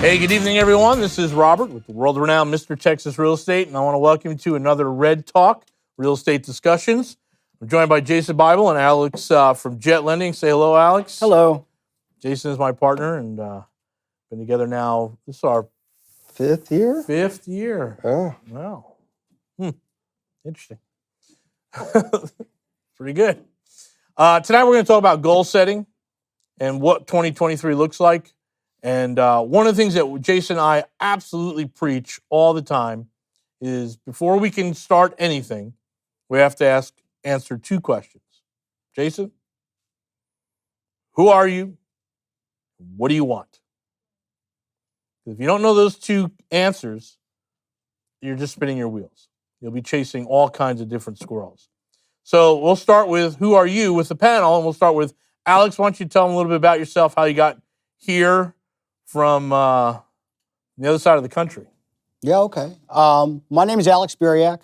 Hey, good evening, everyone. This is Robert with the world-renowned Mr. Texas Real Estate, and I want to welcome you to another Red Talk Real Estate Discussions. I'm joined by Jason Bible and Alex from Jet Lending. Say hello, Alex. Hello. Jason is my partner, and been together now. This is our fifth year. Oh. Wow. Interesting. Pretty good. Tonight we're going to talk about goal setting and what 2023 looks like. And one of the things that Jason and I absolutely preach all the time is before we can start anything, we have to answer two questions. Jason, who are you? What do you want? If you don't know those two answers, you're just spinning your wheels. You'll be chasing all kinds of different squirrels. So we'll start with who are you with the panel, and we'll start with Alex. Why don't you tell them a little bit about yourself, how you got here from the other side of the country? Yeah, okay. My name is Alex Buriak.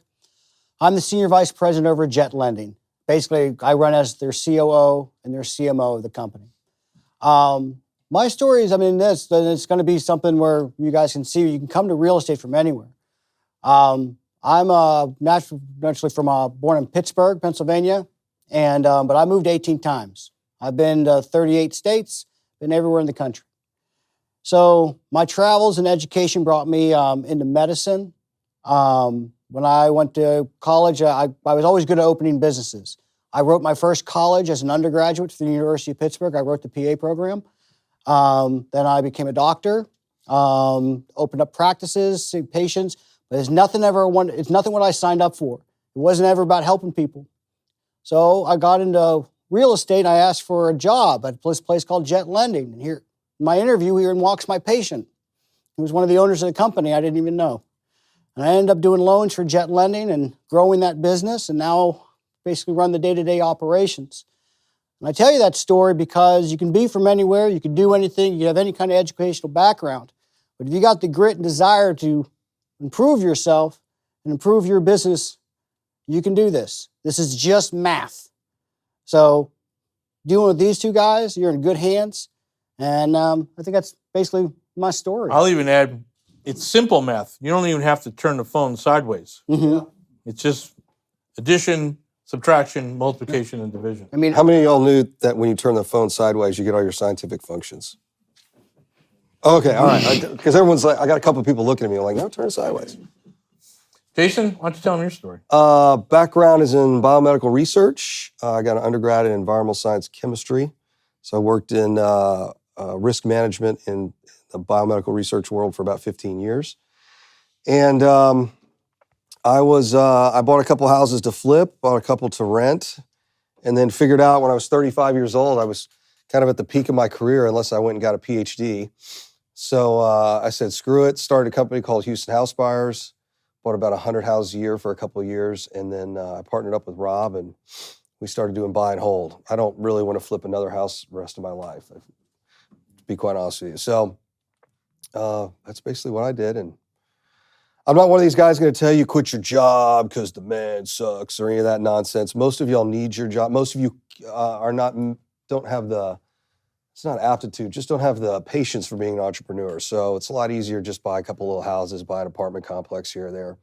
I'm the Senior Vice President over at Jet Lending. Basically, I run as their COO and their CMO of the company. My story is, it's going to be something where you guys can see, you can come to real estate from anywhere. I'm naturally born in Pittsburgh, Pennsylvania, but I moved 18 times. I've been to 38 states, been everywhere in the country. So my travels and education brought me into medicine. When I went to college, I was always good at opening businesses. I wrote my first college as an undergraduate for the University of Pittsburgh. I wrote the PA program. Then I became a doctor, opened up practices, see patients, but it's nothing what I signed up for. It wasn't ever about helping people. So I got into real estate and I asked for a job at this place called Jet Lending. And here, in my interview, here walks my patient. He was one of the owners of the company I didn't even know. And I ended up doing loans for Jet Lending and growing that business and now basically run the day-to-day operations. And I tell you that story because you can be from anywhere, you can do anything, you can have any kind of educational background. But if you got the grit and desire to improve yourself and improve your business, you can do this. This is just math. So dealing with these two guys, you're in good hands. And I think that's basically my story. I'll even add, it's simple math. You don't even have to turn the phone sideways. Mm-hmm. It's just addition, subtraction, multiplication, and division. I mean, how many of y'all knew that when you turn the phone sideways, you get all your scientific functions? Okay, all right. Because everyone's like, I got a couple of people looking at me like, no, turn it sideways. Jason, why don't you tell them your story? Background is in biomedical research. I got an undergrad in environmental science chemistry. So I worked in risk management in the biomedical research world for about 15 years. And I bought a couple houses to flip, bought a couple to rent, and then figured out when I was 35 years old, I was kind of at the peak of my career unless I went and got a PhD. So I said, screw it, started a company called Houston House Buyers, bought about 100 houses a year for a couple of years, and then I partnered up with Rob, and we started doing buy and hold. I don't really want to flip another house the rest of my life, to be quite honest with you. So that's basically what I did, and I'm not one of these guys going to tell you quit your job because the man sucks or any of that nonsense. Most of y'all need your job. Most of you don't have it's not aptitude, just don't have the patience for being an entrepreneur. So it's a lot easier just buy a couple little houses, buy an apartment complex here or there.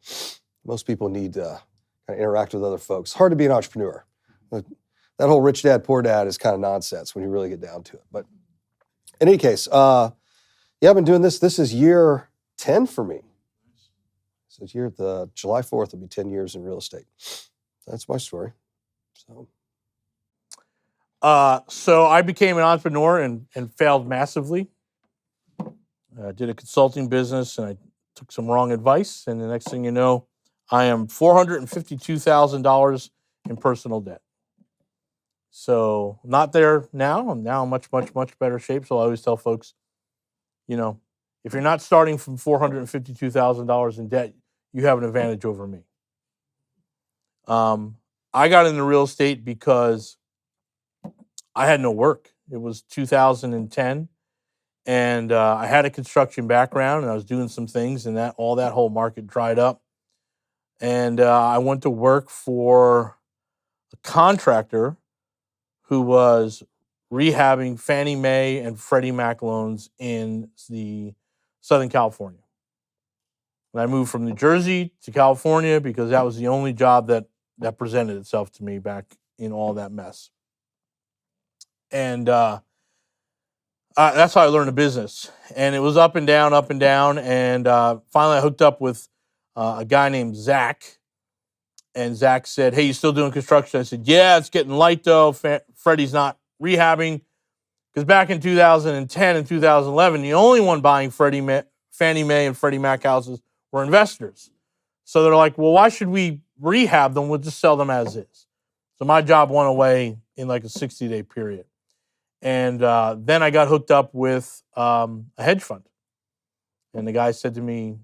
Most people need to kind of interact with other folks. It's hard to be an entrepreneur. That whole rich dad, poor dad is kind of nonsense when you really get down to it. But in any case, I've been doing this. This is year 10 for me. So it's July 4th will be 10 years in real estate. That's my story. So I became an entrepreneur and failed massively. I did a consulting business and I took some wrong advice. And the next thing you know, I am $452,000 in personal debt. So not there now. I'm now in much, much, much better shape. So I always tell folks, if you're not starting from $452,000 in debt, you have an advantage over me. I got into real estate because I had no work. It was 2010, and I had a construction background, and I was doing some things, and that whole market dried up. And I went to work for a contractor who was rehabbing Fannie Mae and Freddie Mac loans in the Southern California. And I moved from New Jersey to California because that was the only job that presented itself to me back in all that mess. And that's how I learned the business. And it was up and down. And finally I hooked up with a guy named Zach. And Zach said, "Hey, you still doing construction?" I said, "Yeah, it's getting light though. Freddie's not rehabbing." Because back in 2010 and 2011, the only one buying Fannie Mae and Freddie Mac houses were investors. So they're like, well, why should we rehab them? We'll just sell them as is. So my job went away in like a 60-day period. And then I got hooked up with a hedge fund. And the guy said to me,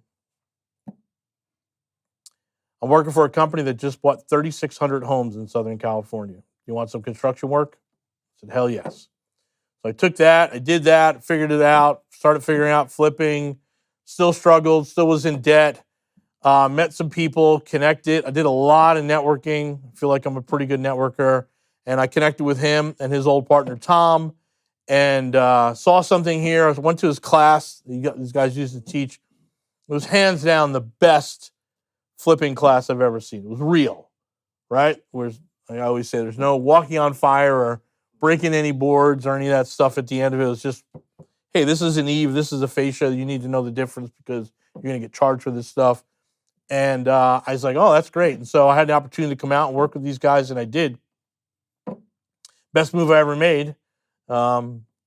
"I'm working for a company that just bought 3,600 homes in Southern California. You want some construction work?" I said, "Hell yes." So I took that, I did that, figured it out, started figuring out flipping, still struggled, still was in debt, met some people, connected. I did a lot of networking. I feel like I'm a pretty good networker. And I connected with him and his old partner, Tom, and saw something here. I went to his class. These guys used to teach. It was hands down the best flipping class I've ever seen. It was real, right? Whereas I always say there's no walking on fire or breaking any boards or any of that stuff at the end of it. It was just, hey, this is an eave, this is a fascia. You need to know the difference because you're going to get charged for this stuff. And I was like, oh, that's great. And so I had the opportunity to come out and work with these guys, and I did. Best move I ever made.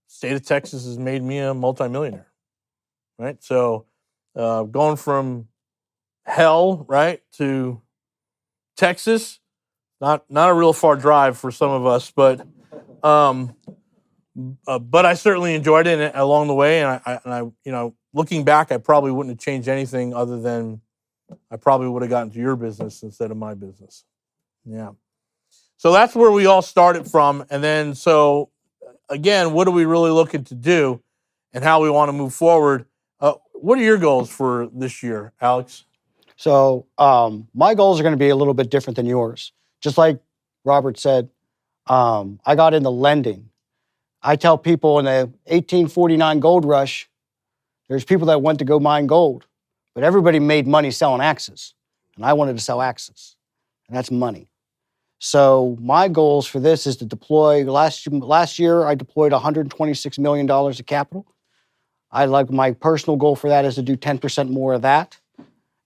State of Texas has made me a multimillionaire, right? So going from hell, right, to Texas, not a real far drive for some of us, but I certainly enjoyed it along the way. And I, looking back, I probably wouldn't have changed anything other than I probably would have gotten to your business instead of my business. Yeah. So that's where we all started from. And then, so again, what are we really looking to do and how we want to move forward? What are your goals for this year, Alex? So my goals are going to be a little bit different than yours. Just like Robert said, I got into lending. I tell people in the 1849 gold rush, there's people that went to go mine gold, but everybody made money selling axes. And I wanted to sell axes, and that's money. So my goals for this is to deploy, last year I deployed $126 million of capital. My personal goal for that is to do 10% more of that,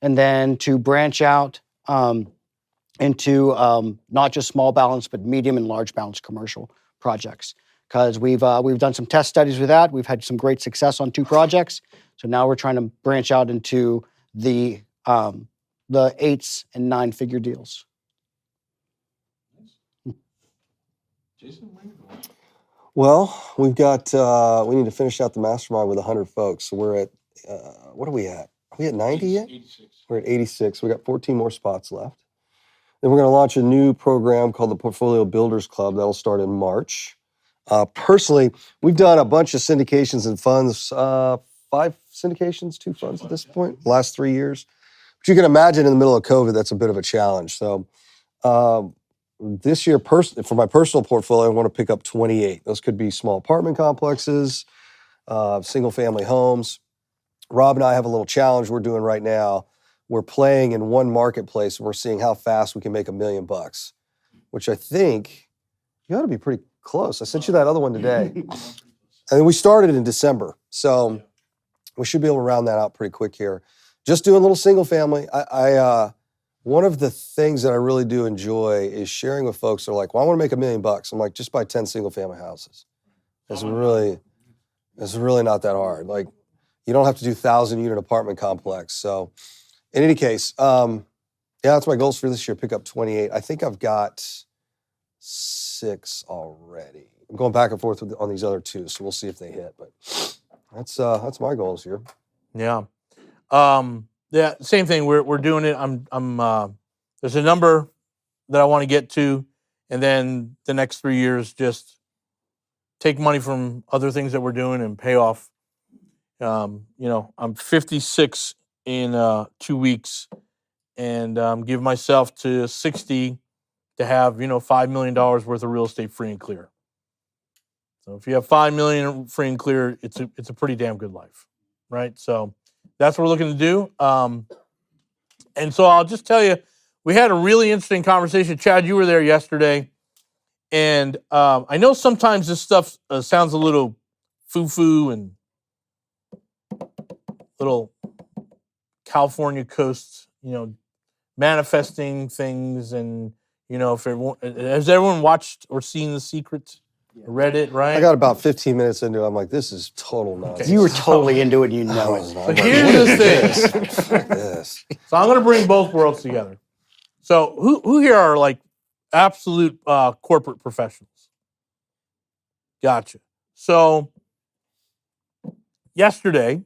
and then to branch out into not just small balance, but medium and large balance commercial projects. Because we've done some test studies with that. We've had some great success on 2 projects. So now we're trying to branch out into the 8s and 9-figure deals. Jason, where are you going? Well, we've got, we need to finish out the mastermind with 100 folks. So we're at, what are we at? Are we at 90 yet? 86. We're at 86. We got 14 more spots left. Then we're going to launch a new program called the Portfolio Builders Club. That'll start in March. Personally, we've done a bunch of syndications and funds, 5 syndications, 2 funds at this point, the last 3 years. But you can imagine in the middle of COVID, that's a bit of a challenge. So this year, for my personal portfolio, I want to pick up 28. Those could be small apartment complexes, single-family homes. Rob and I have a little challenge we're doing right now. We're playing in one marketplace, and we're seeing how fast we can make $1 million, which I think you ought to be pretty close. I sent you that other one today. And we started in December, so we should be able to round that out pretty quick here. Just doing a little single family. One of the things that I really do enjoy is sharing with folks that are like, well, I want to make $1 million. I'm like, just buy 10 single family houses. It's really not that hard. Like, you don't have to do 1,000-unit apartment complex. So in any case, yeah, that's my goals for this year, pick up 28. I think I've got 6 already. I'm going back and forth on these other 2, so we'll see if they hit. But that's my goals here. Yeah. Yeah, same thing. We're doing it. I'm there's a number that I want to get to, and then the next 3 years just take money from other things that we're doing and pay off. I'm 56 in 2 weeks, and give myself to 60 to have $5 million worth of real estate free and clear. So if you have $5 million free and clear, it's a pretty damn good life, right? So that's what we're looking to do. And so I'll just tell you, we had a really interesting conversation. Chad, you were there yesterday. And I know sometimes this stuff sounds a little foo-foo and little California coast, manifesting things. And, if everyone, has everyone watched or seen The Secret? Read it, right? I got about 15 minutes into it. I'm like, this is total nonsense. You were totally into it, you know I it. was not. So I'm like, here's what the is thing. this? Fuck this. So I'm going to bring both worlds together. So who here are like absolute corporate professionals? Gotcha. So yesterday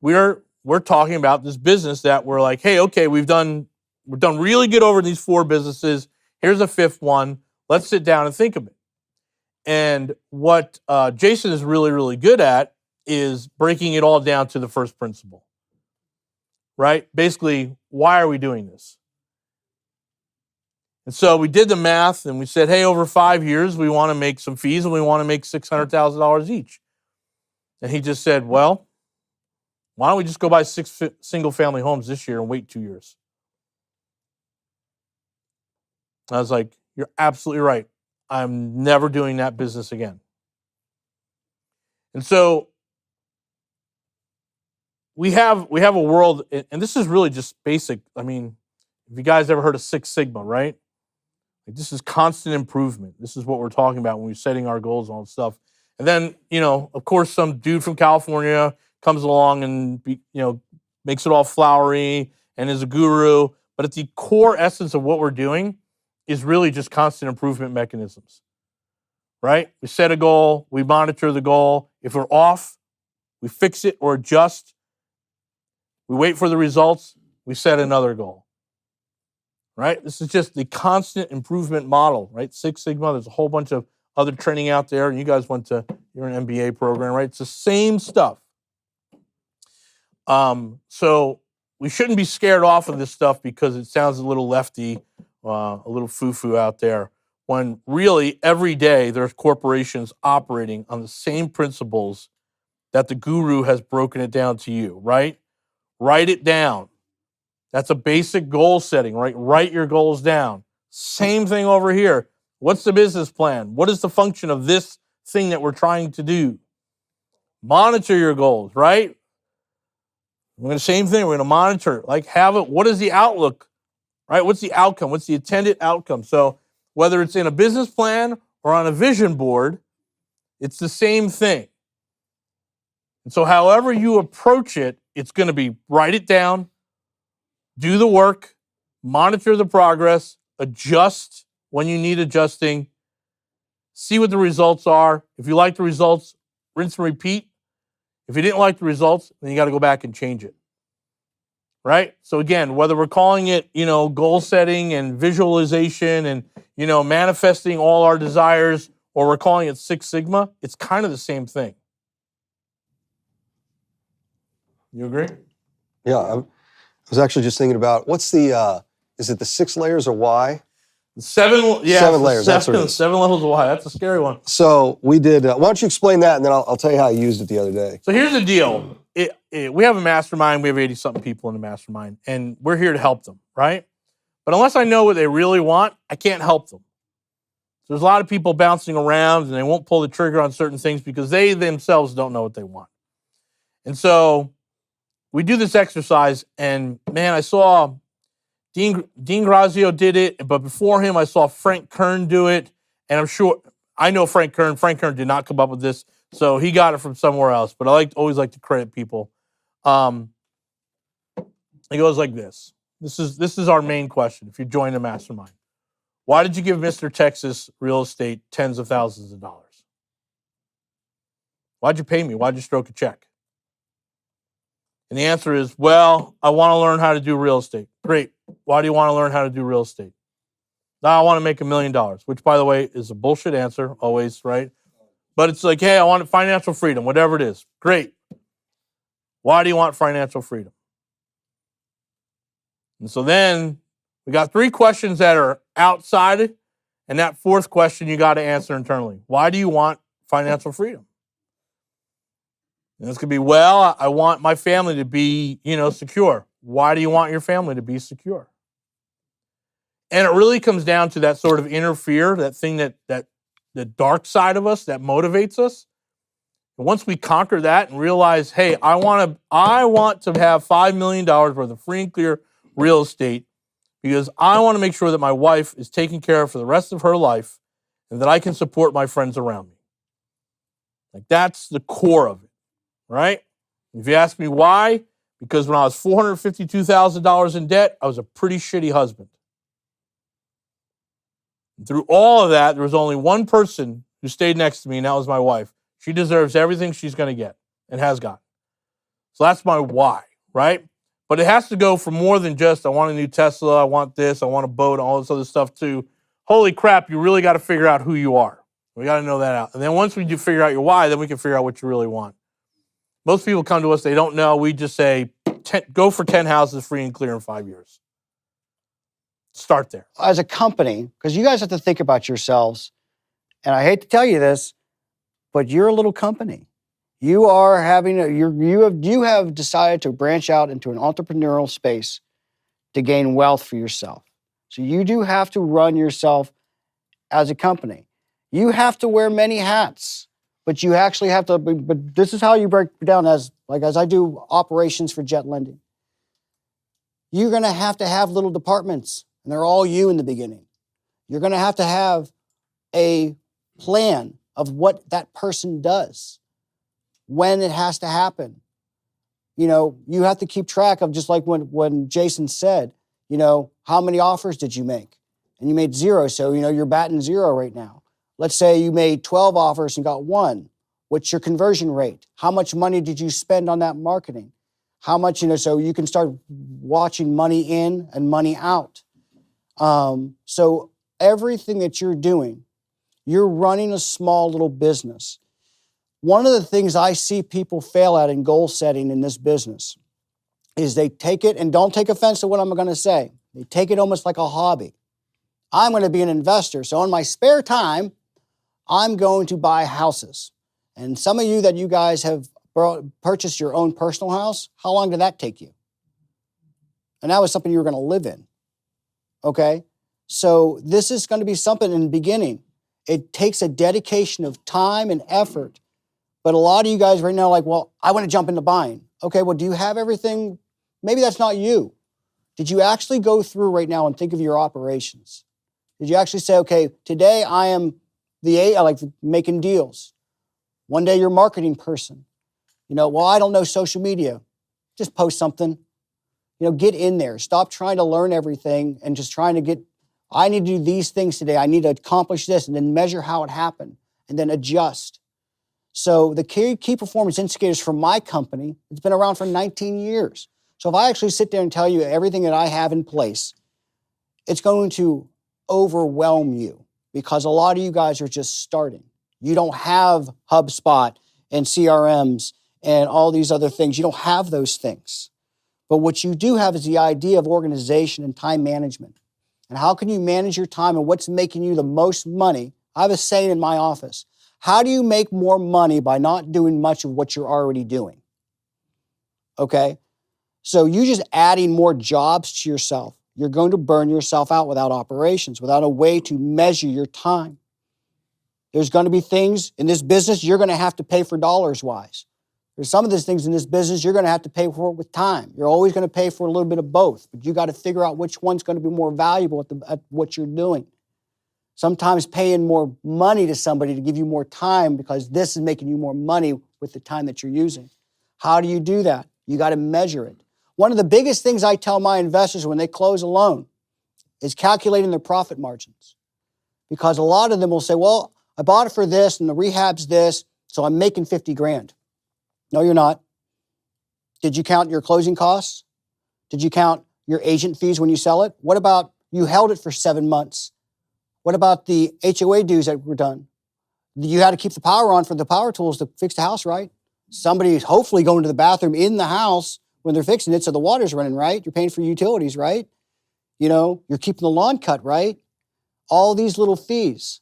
we're talking about this business that we're like, hey, okay, we've done really good over these 4 businesses. Here's a 5th one. Let's sit down and think of it. And what Jason is really, really good at is breaking it all down to the first principle, right? Basically, why are we doing this? And so we did the math and we said, hey, over 5 years, we want to make some fees and we want to make $600,000 each. And he just said, well, why don't we just go buy 6 single-family homes this year and wait 2 years? I was like, you're absolutely right. I'm never doing that business again. And so we have a world, and this is really just basic. I mean, if you guys ever heard of Six Sigma, right? Like, this is constant improvement. This is what we're talking about when we're setting our goals and all that stuff. And then, of course, some dude from California comes along and, makes it all flowery and is a guru. But at the core essence of what we're doing is really just constant improvement mechanisms, right? We set a goal, we monitor the goal. If we're off, we fix it or adjust. We wait for the results, we set another goal, right? This is just the constant improvement model, right? Six Sigma, there's a whole bunch of other training out there, and you guys you're an MBA program, right? It's the same stuff. So we shouldn't be scared off of this stuff because it sounds a little lefty, a little foo-foo out there, when really every day there's corporations operating on the same principles that the guru has broken it down to you, right? Write it down. That's a basic goal setting, right? Write your goals down. Same thing over here. What's the business plan? What is the function of this thing that we're trying to do? Monitor your goals, right? We're going to same thing. We're going to monitor. Like, have it. What is the outlook, right? What's the outcome? What's the intended outcome? So whether it's in a business plan or on a vision board, it's the same thing. And so however you approach it, it's going to be write it down, do the work, monitor the progress, adjust when you need adjusting, see what the results are. If you like the results, rinse and repeat. If you didn't like the results, then you got to go back and change it. Right? So again, whether we're calling it, goal setting and visualization and, manifesting all our desires, or we're calling it Six Sigma, it's kind of the same thing. You agree? Yeah, I was actually just thinking about what's the, is it the 6 layers or why? 7 layers. That's what it is. 7 levels of why. That's a scary one. So we did, why don't you explain that and then I'll tell you how I used it the other day. So here's the deal. We have a mastermind. We have 80-something people in the mastermind, and we're here to help them, right? But unless I know what they really want, I can't help them. So there's a lot of people bouncing around, and they won't pull the trigger on certain things because they themselves don't know what they want. And so we do this exercise, and man, I saw Dean Grazio did it, but before him, I saw Frank Kern do it, and I'm sure I know Frank Kern. Frank Kern did not come up with this, so he got it from somewhere else. But I always like to credit people. It goes like this. This is our main question. If you join the mastermind, why did you give Mr. Texas Real Estate tens of thousands of dollars? Why'd you pay me? Why'd you stroke a check? And the answer is, well, I want to learn how to do real estate. Great. Why do you want to learn how to do real estate? Now I want to make $1 million, which, by the way, is a bullshit answer, always, right? But it's like, hey, I want financial freedom, whatever it is. Great. Why do you want financial freedom? And so then we got 3 questions that are outside, and that 4th question you got to answer internally. Why do you want financial freedom? And this could be, well, I want my family to be, secure. Why do you want your family to be secure? And it really comes down to that sort of inner fear, that thing that the dark side of us that motivates us. And once we conquer that and realize, hey, I want to have $5 million worth of free and clear real estate because I want to make sure that my wife is taken care of for the rest of her life and that I can support my friends around me. Like, that's the core of it, right? If you ask me why, because when I was $452,000 in debt, I was a pretty shitty husband. And through all of that, there was only one person who stayed next to me, and that was my wife. She deserves everything she's going to get and has gotten. So that's my why, right? But it has to go for more than just, I want a new Tesla, I want this, I want a boat, all this other stuff too. Holy crap, you really got to figure out who you are. We got to know that out. And then once we do figure out your why, then we can figure out what you really want. Most people come to us, they don't know. We just say, go for 10 houses free and clear in 5 years. Start there. As a company, because you guys have to think about yourselves, and I hate to tell you this, but you're a little company. You are you have decided to branch out into an entrepreneurial space to gain wealth for yourself. So you do have to run yourself as a company. You have to wear many hats, but you actually have to, but this is how you break it down as I do operations for Jet Lending. You're going to have little departments, and they're all you in the beginning. You're going to have a plan of what that person does, when it has to happen. You have to keep track of, just like when Jason said, how many offers did you make? And you made 0, so you're batting 0 right now. Let's say you made 12 offers and got 1. What's your conversion rate? How much money did you spend on that marketing? How much, so you can start watching money in and money out. So everything that you're doing, you're running a small little business. One of the things I see people fail at in goal setting in this business is they take it, and don't take offense to what I'm going to say, they take it almost like a hobby. I'm going to be an investor, so in my spare time, I'm going to buy houses. And some of you that you guys have purchased your own personal house, how long did that take you? And that was something you were going to live in, okay? So this is going to be something in the beginning. It takes a dedication of time and effort. But a lot of you guys right now are like, well, I want to jump into buying. Okay, well, do you have everything? Maybe that's not you. Did you actually go through right now and think of your operations? Did you actually say, okay, today I like making deals. One day you're a marketing person. Well, I don't know social media. Just post something. Get in there. Stop trying to learn everything and just trying to I need to do these things today. I need to accomplish this, and then measure how it happened and then adjust. So the key performance indicators for my company, it's been around for 19 years. So if I actually sit there and tell you everything that I have in place, it's going to overwhelm you because a lot of you guys are just starting. You don't have HubSpot and CRMs and all these other things. You don't have those things. But what you do have is the idea of organization and time management. And how can you manage your time and what's making you the most money? I have a saying in my office. How do you make more money by not doing much of what you're already doing? Okay? So you just adding more jobs to yourself. You're going to burn yourself out without operations, without a way to measure your time. There's going to be things in this business you're going to have to pay for dollars-wise. There's some of these things in this business you're going to have to pay for it with time. You're always going to pay for a little bit of both, but you got to figure out which one's going to be more valuable at what you're doing. Sometimes paying more money to somebody to give you more time because this is making you more money with the time that you're using. How do you do that? You got to measure it. One of the biggest things I tell my investors when they close a loan is calculating their profit margins. Because a lot of them will say, well, I bought it for this and the rehab's this, so I'm making 50 grand. No, you're not. Did you count your closing costs? Did you count your agent fees when you sell it? What about you held it for 7 months? What about the HOA dues that were done? You had to keep the power on for the power tools to fix the house, right? Somebody's hopefully going to the bathroom in the house when they're fixing it so the water's running, right? You're paying for utilities, right? You're keeping the lawn cut, right? All these little fees.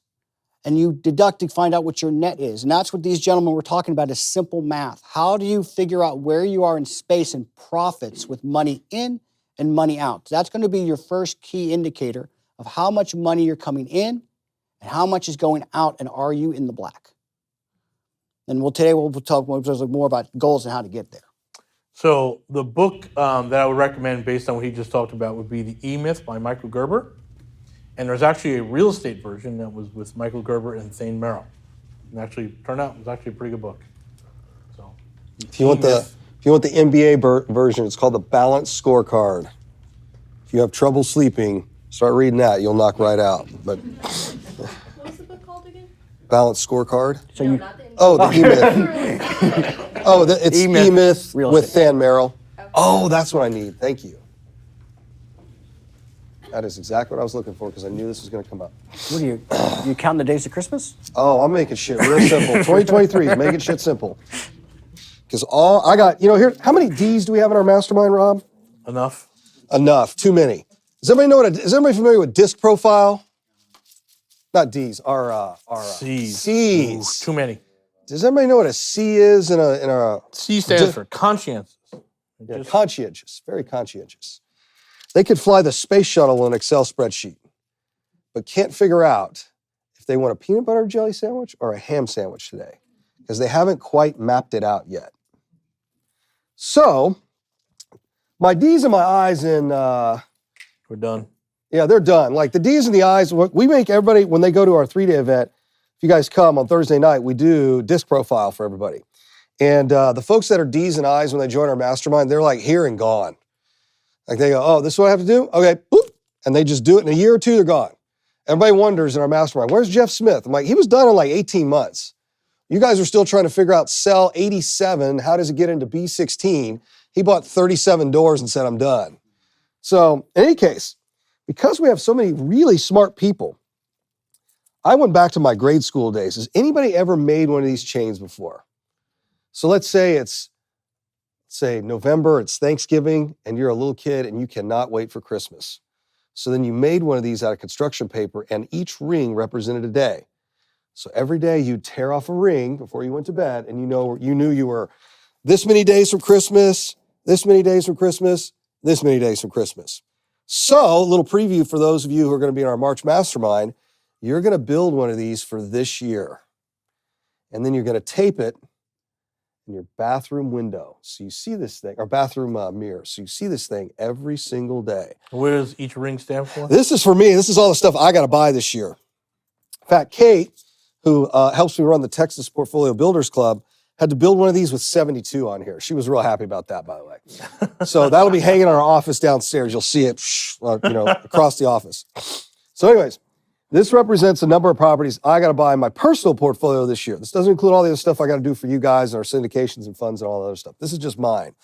and you deduct to find out what your net is. And that's what these gentlemen were talking about is simple math. How do you figure out where you are in space and profits with money in and money out? That's going to be your first key indicator of how much money you're coming in and how much is going out, and are you in the black? And today we'll talk more about goals and how to get there. So the book that I would recommend based on what he just talked about would be The E-Myth by Michael Gerber. And there's actually a real estate version that was with Michael Gerber and Thane Merrill. And actually turned out it was actually a pretty good book. So If you want the NBA version, it's called the Balanced Scorecard. If you have trouble sleeping, start reading that. You'll knock right out. But What was the book called again? Balanced Scorecard. So No, not the Oh, the E-Myth. Oh, it's E-Myth, E-Myth real with estate. Thane Merrill. Oh, that's what I need. Thank you. That is exactly what I was looking for because I knew this was going to come up. What are you counting the days of Christmas? Oh, I'm making shit real simple. 2023 is making shit simple. Because all I got, here, how many D's do we have in our mastermind, Rob? enough. Enough. Too many. Does everybody know is everybody familiar with disc profile? Not D's, our C's. C's. Ooh, too many. Does everybody know what a C is in a C stands for conscientious. Yeah, conscientious, very conscientious. They could fly the space shuttle on an Excel spreadsheet, but can't figure out if they want a peanut butter jelly sandwich or a ham sandwich today, because they haven't quite mapped it out yet. So, my D's and my I's in, We're done. yeah, they're done. Like the D's and the I's, we make everybody, when they go to our 3-day event, if you guys come on Thursday night, we do disc profile for everybody. And the folks that are D's and I's when they join our mastermind, they're like here and gone. Like they go, oh, this is what I have to do? Okay, boop. And they just do it in a year or two, they're gone. Everybody wonders in our mastermind, where's Jeff Smith? I'm like, he was done in like 18 months. You guys are still trying to figure out cell 87, how does it get into B16? He bought 37 doors and said, I'm done. So in any case, because we have so many really smart people, I went back to my grade school days. Has anybody ever made one of these chains before? So let's say November, it's Thanksgiving, and you're a little kid and you cannot wait for Christmas. So then you made one of these out of construction paper and each ring represented a day. So every day you tear off a ring before you went to bed and you knew you were this many days from Christmas, this many days from Christmas, this many days from Christmas. So a little preview for those of you who are going to be in our March Mastermind, you're going to build one of these for this year. And then you're going to tape it in your bathroom window. So you see this thing, or bathroom mirror. So you see this thing every single day. What does each ring stand for? This is for me. This is all the stuff I got to buy this year. In fact, Kate, who helps me run the Texas Portfolio Builders Club, had to build one of these with 72 on here. She was real happy about that, by the way. So that'll be hanging in our office downstairs. You'll see it, across the office. So anyways, this represents a number of properties I got to buy in my personal portfolio this year. This doesn't include all the other stuff I got to do for you guys and our syndications and funds and all that other stuff. This is just mine.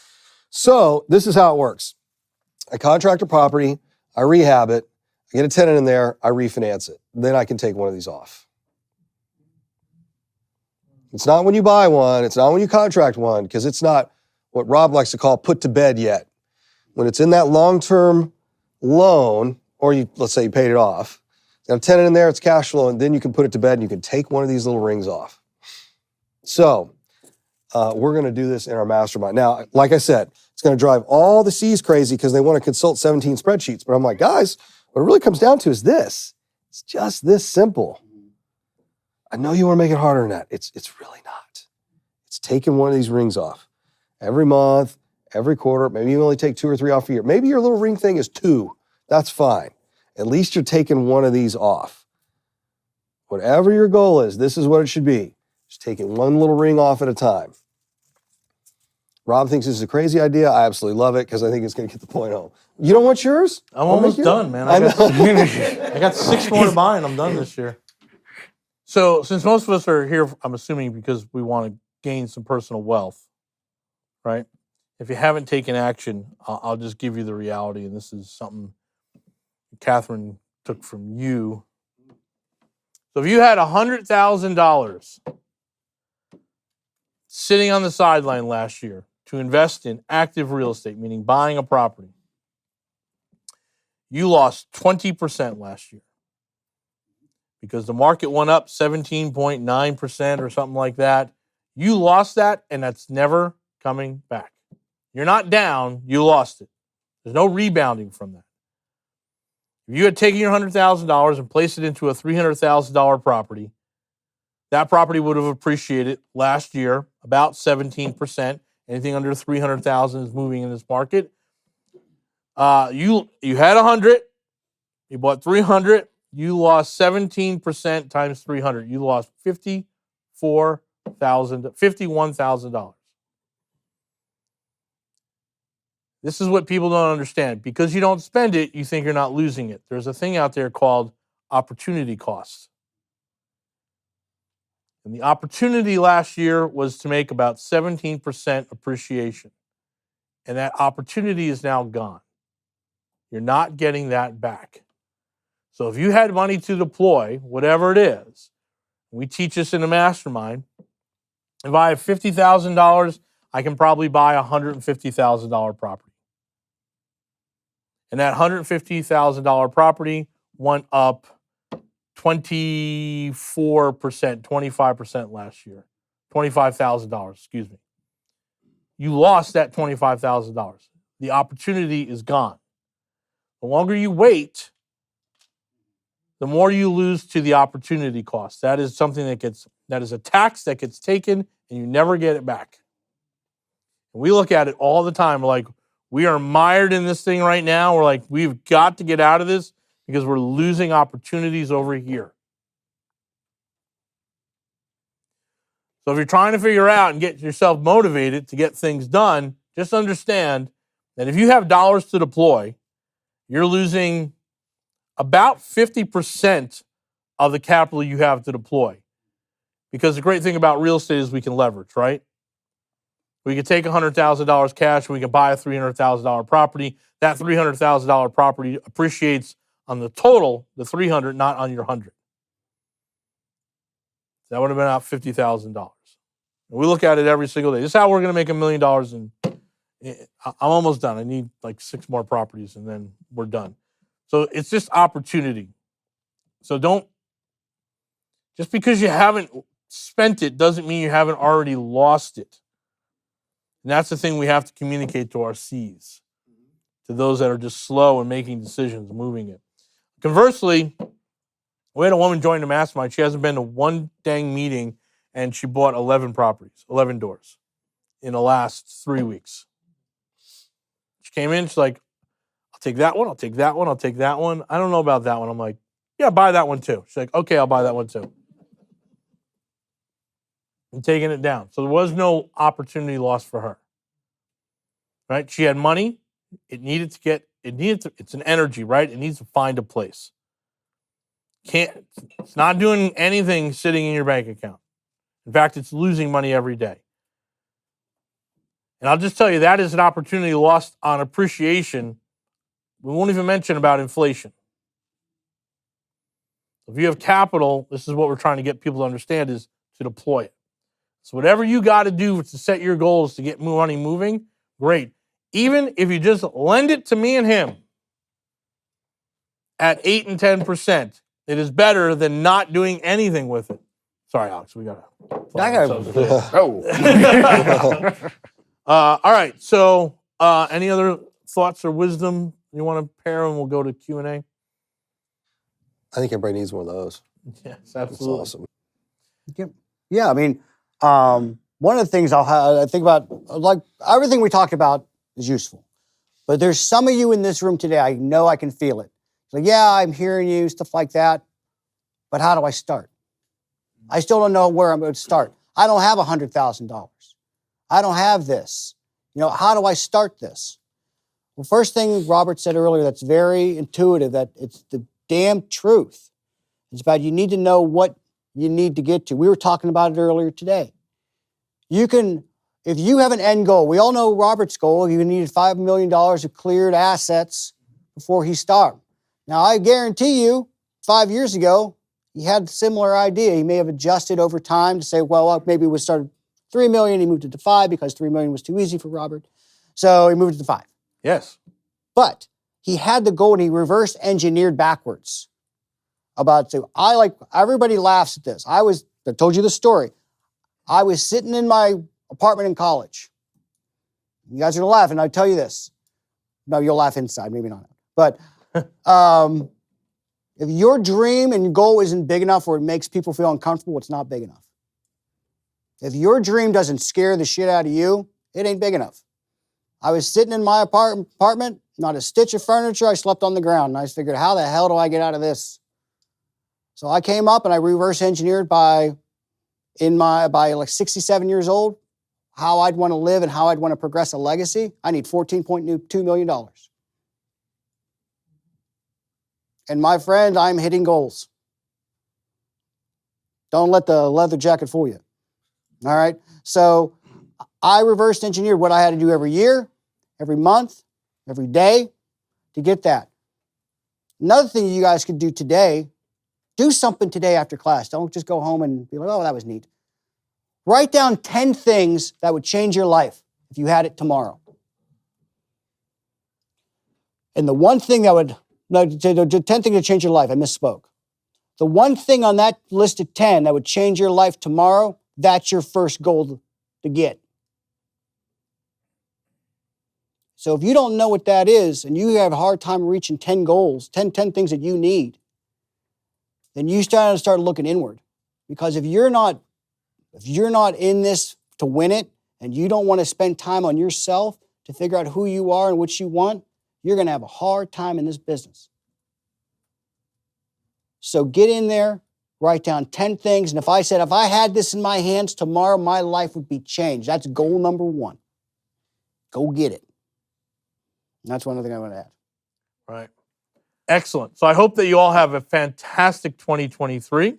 So this is how it works. I contract a property, I rehab it, I get a tenant in there, I refinance it. Then I can take one of these off. It's not when you buy one, it's not when you contract one, because it's not what Rob likes to call put to bed yet. When it's in that long-term loan, or let's say you paid it off, got a tenant in there, it's cash flow, and then you can put it to bed and you can take one of these little rings off. So we're going to do this in our mastermind. Now, like I said, it's going to drive all the C's crazy because they want to consult 17 spreadsheets. But I'm like, guys, what it really comes down to is this. It's just this simple. I know you want to make it harder than that. It's really not. It's taking one of these rings off every month, every quarter. Maybe you only take 2 or 3 off a year. Maybe your little ring thing is 2. That's fine. At least you're taking one of these off. Whatever your goal is, this is what it should be. Just taking one little ring off at a time. Rob thinks this is a crazy idea. I absolutely love it because I think it's going to get the point home. You don't want yours? I'm almost done, man. I got 6 more to buy and I'm done this year. So since most of us are here, I'm assuming because we want to gain some personal wealth, right? If you haven't taken action, I'll just give you the reality, and this is something Catherine took from you. So if you had $100,000 sitting on the sideline last year to invest in active real estate, meaning buying a property, you lost 20% last year. because the market went up 17.9% or something like that. You lost that, and that's never coming back. You're not down, you lost it. There's no rebounding from that. If you had taken your $100,000 and placed it into a $300,000 property, that property would have appreciated last year about 17%. Anything under 300,000 is moving in this market. You had 100, you bought 300, you lost 17% times 300. You lost $51,000. This is what people don't understand. Because you don't spend it, you think you're not losing it. There's a thing out there called opportunity cost. And the opportunity last year was to make about 17% appreciation. And that opportunity is now gone. You're not getting that back. So if you had money to deploy, whatever it is, we teach this in the Mastermind. If I have $50,000, I can probably buy a $150,000 property. And that $150,000 property went up 24%, 25% last year. $25,000, excuse me. You lost that $25,000. The opportunity is gone. The longer you wait, the more you lose to the opportunity cost. That is something that is a tax that gets taken and you never get it back. And we look at it all the time. We're like, we are mired in this thing right now. We're like, we've got to get out of this because we're losing opportunities over here. So if you're trying to figure out and get yourself motivated to get things done, just understand that if you have dollars to deploy, you're losing about 50% of the capital you have to deploy. Because the great thing about real estate is we can leverage, right? We can take $100,000 cash and we can buy a $300,000 property. That $300,000 property appreciates on the total, the $300,000, not on your $100,000. That would have been about $50,000. We look at it every single day. This is how we're going to make $1 million. And I'm almost done. I need like 6 more properties and then we're done. So it's just opportunity. So just because you haven't spent it doesn't mean you haven't already lost it. And that's the thing we have to communicate to our C's, to those that are just slow in making decisions, moving it. Conversely, we had a woman join the Mastermind. She hasn't been to one dang meeting, and she bought 11 properties, 11 doors in the last 3 weeks. She came in, she's like, I'll take that one, I'll take that one, I'll take that one. I don't know about that one. I'm like, yeah, buy that one too. She's like, okay, I'll buy that one too. I'm taking it down. So there was no opportunity lost for her. Right? She had money. It's an energy, right? It needs to find a place. It's not doing anything sitting in your bank account. In fact, it's losing money every day. And I'll just tell you, that is an opportunity lost on appreciation. We won't even mention about inflation. If you have capital, this is what we're trying to get people to understand, is to deploy it. So whatever you got to do to set your goals to get money moving, great. Even if you just lend it to me and him at 8 and 10%, it is better than not doing anything with it. Sorry, Alex, we got to. All right. So any other thoughts or wisdom you want to pair, and we'll go to Q&A? I think everybody needs one of those. Yes, That's absolutely. awesome. Yeah, I mean, one of the things I think about, like everything we talked about is useful. But there's some of you in this room today, I know I can feel it. It's like, yeah, I'm hearing you, stuff like that. But how do I start? I still don't know where I'm going to start. I don't have $100,000. I don't have this. How do I start this? Well, first thing Robert said earlier that's very intuitive, that it's the damn truth. It's about you need to know what you need to get to. We were talking about it earlier today. If you have an end goal, we all know Robert's goal, he needed $5 million of cleared assets before he started. Now, I guarantee you, 5 years ago, he had a similar idea. He may have adjusted over time to say, well, maybe we started $3 million, he moved it to $5 million because $3 million was too easy for Robert. So he moved it to $5 million. Yes. But he had the goal and he reverse engineered backwards. everybody laughs at this. I told you the story. I was sitting in my apartment in college. You guys are laughing. I tell you this. No, you'll laugh inside, maybe not. But if your dream and your goal isn't big enough or it makes people feel uncomfortable, it's not big enough. If your dream doesn't scare the shit out of you, it ain't big enough. I was sitting in my apartment, not a stitch of furniture. I slept on the ground, and I figured, how the hell do I get out of this? So I came up and I reverse engineered by like 67 years old, how I'd want to live and how I'd want to progress a legacy. I need $14.2 million. And my friend, I'm hitting goals. Don't let the leather jacket fool you. All right? So I reverse engineered what I had to do every year, every month, every day to get that. Another thing you guys could do today, do something today after class. Don't just go home and be like, oh, that was neat. Write down 10 things that would change your life if you had it tomorrow. And the one thing that would, no, 10 things that change your life, I misspoke. The one thing on that list of 10 that would change your life tomorrow, that's your first goal to get. So if you don't know what that is and you have a hard time reaching 10 goals, 10 things that you need, then you start looking inward. Because if you're not in this to win it and you don't want to spend time on yourself to figure out who you are and what you want, you're going to have a hard time in this business. So get in there, write down 10 things. And if I had this in my hands tomorrow, my life would be changed. That's goal number 1. Go get it. And that's one other thing I want to add. Right. Excellent. So I hope that you all have a fantastic 2023.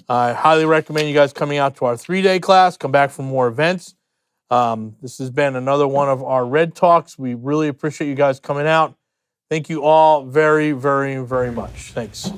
I highly recommend you guys coming out to our 3-day class. Come back for more events. This has been another one of our Red Talks. We really appreciate you guys coming out. Thank you all very, very, very much. Thanks.